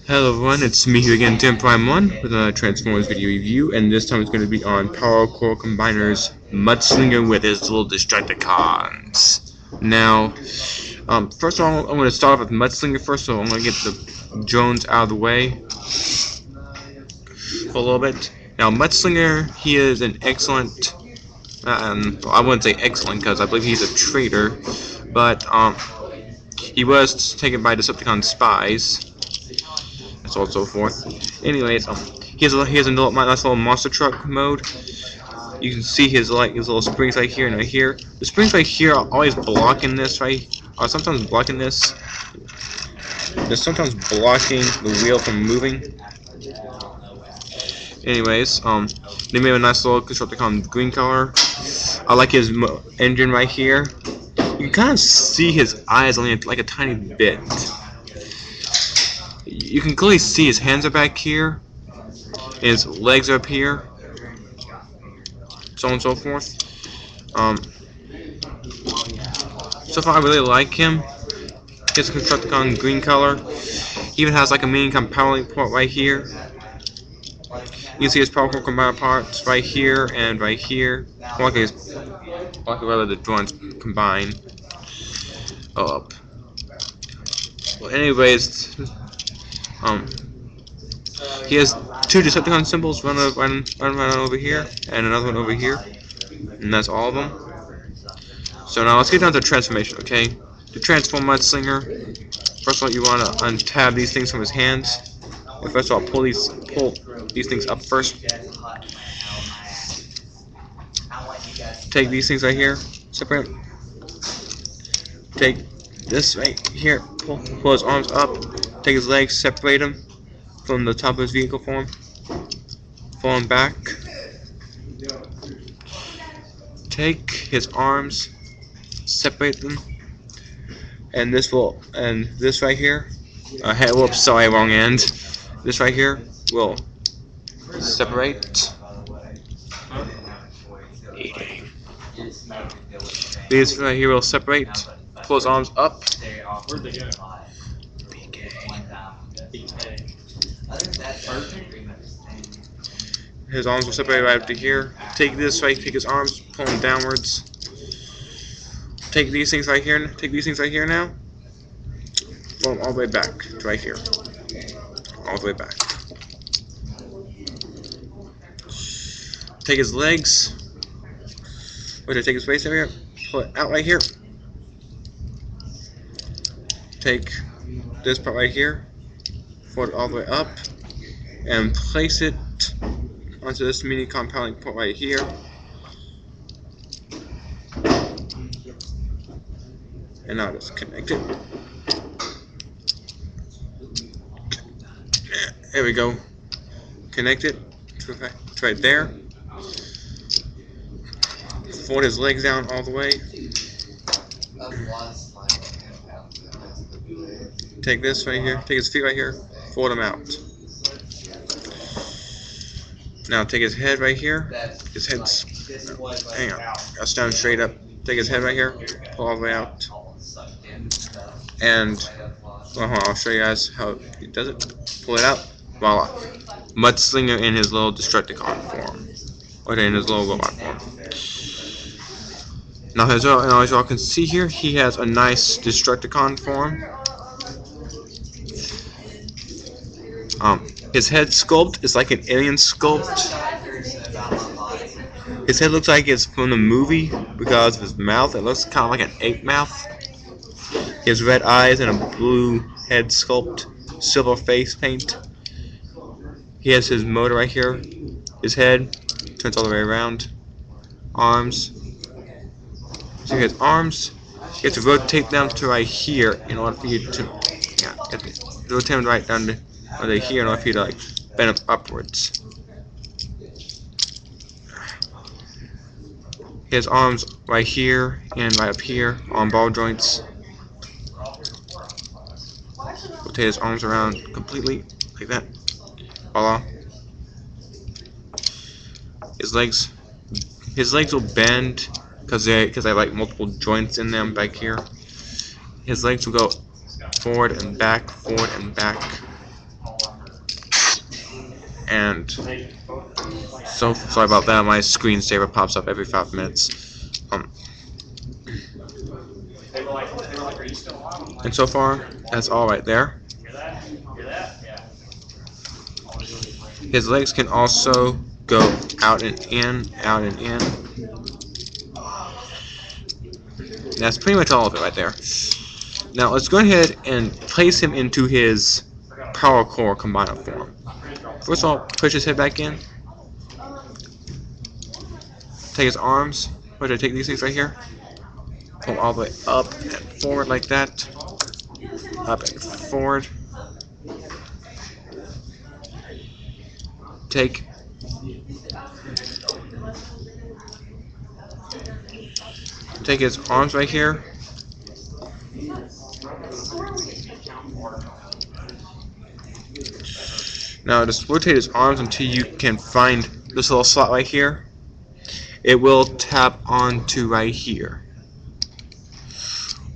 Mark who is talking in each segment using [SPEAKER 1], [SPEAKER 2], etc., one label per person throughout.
[SPEAKER 1] Hello everyone, it's me here again, Tim Prime 1, with a Transformers video review, and this time it's going to be on Power Core Combiner's Mudslinger with his little Destructicons. Now, first of all, I'm going to start off with Mudslinger first, so I'm going to get the drones out of the way for a little bit. Now, Mudslinger, he is an excellent, well, I wouldn't say excellent because I believe he's a traitor, but he was taken by Destructicon spies. So on and so forth. Anyways, he has a nice little monster truck mode. You can see his little springs right here and right here. The springs right here are always blocking this, right? Or sometimes blocking this. They're sometimes blocking the wheel from moving. Anyways, they made a nice little Destructicon green color. I like his engine right here. You can kind of see his eyes only like a tiny bit. You can clearly see his hands are back here, his legs are up here, so on and so forth. So far I really like him. He has a Destructicon green color. He even has like a mini compounding port right here. You can see his powerful combiner parts right here and right here. Luckily rather the joints combine up. Well, anyways. He has two Destructicon symbols, one over here, and another one over here, and that's all of them. So now let's get down to transformation, okay? To transform Mudslinger, first of all you want to untab these things from his hands. And first of all, pull these things up first. Take these things right here, separate them. Take this right here, pull his arms up. Take his legs, separate him from the top of his vehicle form. Pull him back. Take his arms, separate them, and this right here. Whoops, sorry, wrong end. This right here will separate. This right here will separate. Pull his arms up. His arms will separate right up to here. Take this right, take his arms, pull them downwards. Take these things right here. Take these things right here now. Pull them all the way back to right here. All the way back. Take his legs. Take his waist over here. Pull it out right here. Take this part right here. Fold it all the way up and place it onto this mini compounding port right here. And now just connect it. There we go. Connect it to right there. Fold his legs down all the way. Take this right here. Take his feet right here. Fold them out. Now take his head right here. His head's, hang on, I'll stand straight up. Take his head right here, pull all the way out, and well, I'll show you guys how he does it. Pull it out. Voila, Mudslinger in his little Destructicon form, or in his little robot form. Now as y'all can see here, he has a nice Destructicon form. His head sculpt is like an alien sculpt. His head looks like it's from the movie because of his mouth. It looks kind of like an ape mouth. He has red eyes and a blue head sculpt, silver face paint. He has his motor right here. His head turns all the way around. Arms. So he has arms. You have to rotate them to right here in order for you to, yeah, you have to rotate them right down to right here in order for you to like bend them upwards. His arms right here and right up here on ball joints. Rotate his arms around completely like that. Voila. His legs will bend because they have like multiple joints in them back here. His legs will go forward and back, forward and back. And so sorry about that. My screensaver pops up every 5 minutes. And so far, that's all right there. His legs can also go out and in, out and in. That's pretty much all of it right there. Now let's go ahead and place him into his Power Core Combiner form. First of all, push his head back in. Take his arms. Where do I take these things right here? Pull all the way up and forward like that. Up and forward. Take his arms right here. Now just rotate his arms until you can find this little slot right here. It will tap onto right here.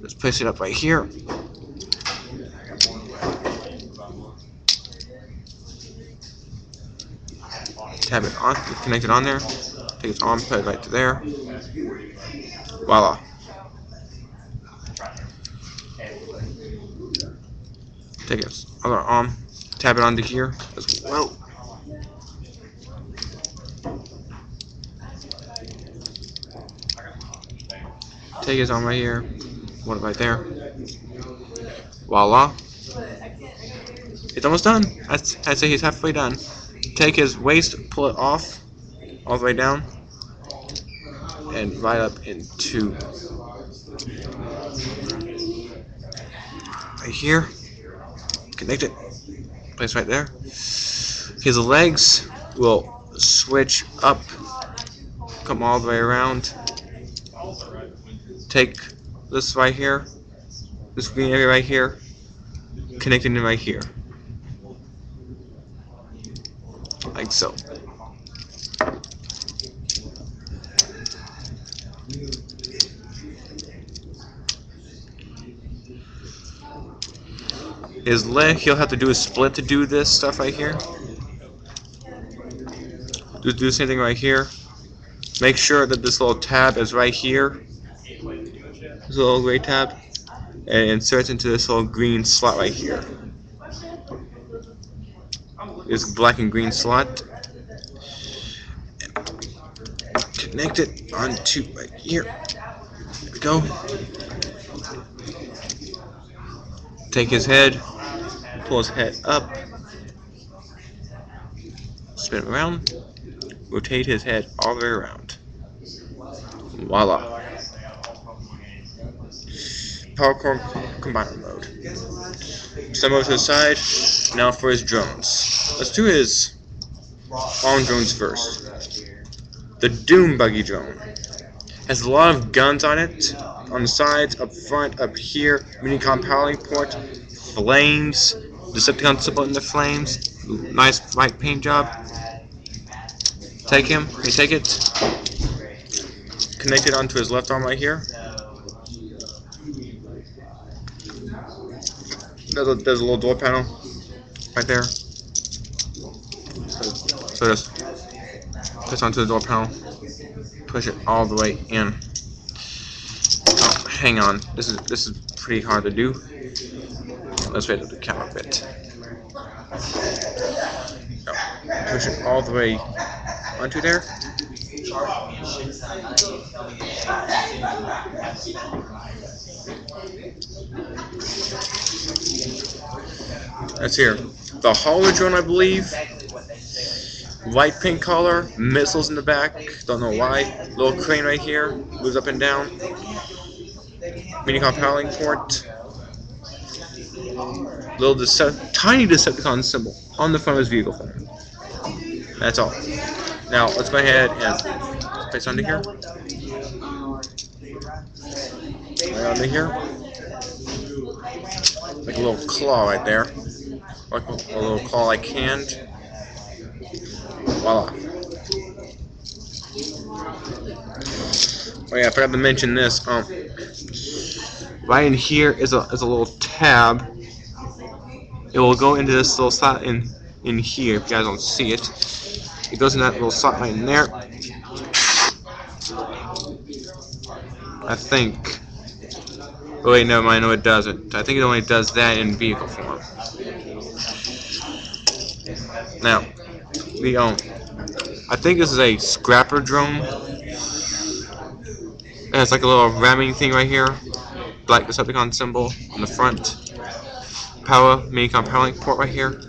[SPEAKER 1] Let's place it up right here. Tap it on, connect it on there. Take his arm, put it right to there. Voila. Take his other arm, tap it onto here as well. Take his arm right here, put it right there. Voila. It's almost done. I'd say he's halfway done. Take his waist, pull it off, all the way down, and right up into right here. Connect it. Place right there. His legs will switch up, come all the way around. Take this right here, this green area right here, connecting it right here. Like so. His leg, he'll have to do a split to do this stuff right here. Do the same thing right here. Make sure that this little tab is right here. This little gray tab. And insert into this little green slot right here. This black and green slot. Connect it onto right here. There we go. Take his head, pull his head up, spin him around, rotate his head all the way around. Voila. Power Core Combiner mode. Step over to the side. Now for his drones. Let's do his arm drones first. The Doom Buggy drone has a lot of guns on it, on the sides, up front, up here, mini compiling port, flames, Destructicons symbol in the flames, nice white paint job. Take him, take it, connect it onto his left arm right here. There's a little door panel right there. So just push onto the door panel, push it all the way in. Oh, hang on, this is pretty hard to do. Let's wait up the camera a bit. Push it all the way onto there. That's here. The Hauler drone, I believe. White paint color, missiles in the back. Don't know why. Little crane right here, moves up and down. Mini compiling port. Little tiny Decepticon symbol on the front of his vehicle phone. That's all. Now let's go ahead and place onto here. Right onto here. Like a little claw right there. Like a little claw-like hand. Voila. Oh yeah, I forgot to mention this. Right in here is a little tab. It will go into this little slot in in here. If you guys don't see it, it goes in that little slot right in there. I think. Oh wait, no, I know it doesn't. I think it only does that in vehicle form. Now, I think this is a scrapper drone. It has like a little ramming thing right here, black Destructicon symbol on the front. Minicom power link port right here.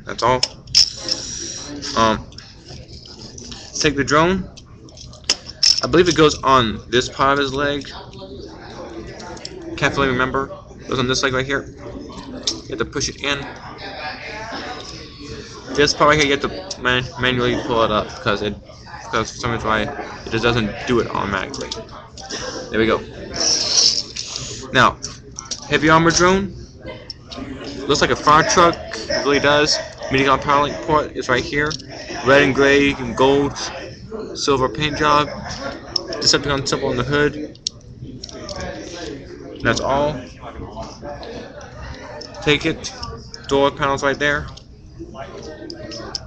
[SPEAKER 1] That's all. Let's take the drone. I believe it goes on this part of his leg. Can't fully remember. It goes on this leg right here. You have to push it in. This part right here, you have to manually pull it up because for some reason why it just doesn't do it automatically. There we go. Now, heavy armor drone. Looks like a fire truck. It really does. Minicom power link port is right here. Red and gray and gold, silver paint job. Destructicon symbol on the hood. And that's all. Take it. Door panels right there.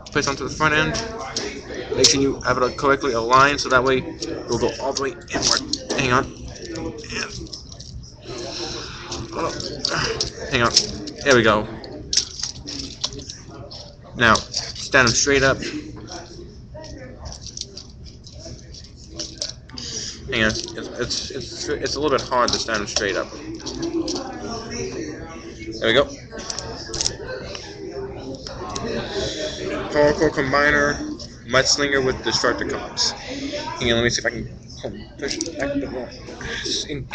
[SPEAKER 1] Place onto the front end. Make sure you have it correctly aligned so that way it will go all the way inward. Hang on. Hang on. There we go. Now, stand them straight up. Hang on. It's a little bit hard to stand them straight up. There we go. Power core combiner, Mudslinger with Destructicons. Hang on, let me see if I can push it back a bit more.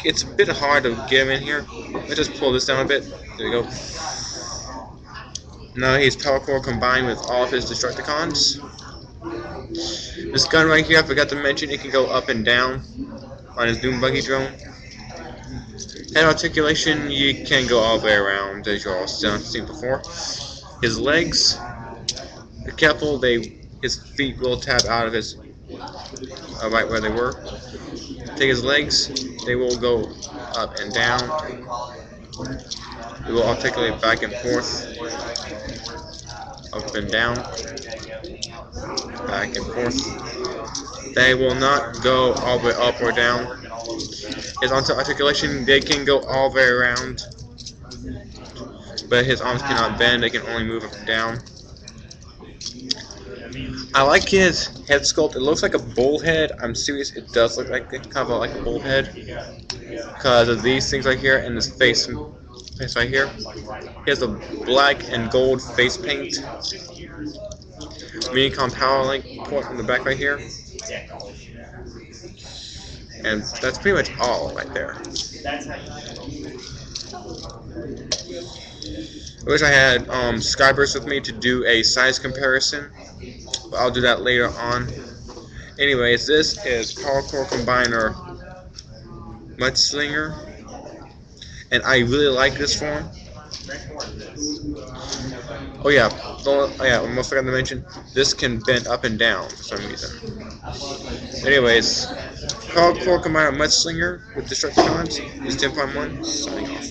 [SPEAKER 1] It's a bit hard to get him in here. Let's just pull this down a bit. There we go. Now he's power core combined with all of his Destructicons. This gun right here, I forgot to mention, it can go up and down on his Doom Buggy drone. Head articulation, you can go all the way around, as you all seen before. His legs, be careful, his feet will tap out of his right where they were. Take his legs, they will go up and down. It will articulate back and forth, up and down, back and forth. They will not go all the way up or down. His articulation, they can go all the way around, but his arms cannot bend, they can only move up and down. I like his head sculpt. It looks like a bull head. I'm serious, it does look like kind of like a bull head because of these things right here and this face right here. He has a black and gold face paint. Minicom power link port in the back right here. And that's pretty much all right there. I wish I had Skyburst with me to do a size comparison, but I'll do that later on. Anyways, this is Power Core Combiner Mudslinger, and I really like this form. Oh yeah, I almost forgot to mention, this can bend up and down for some reason. Anyways, Power Core Combiner Mudslinger with Destructicons is 10.1, signing off.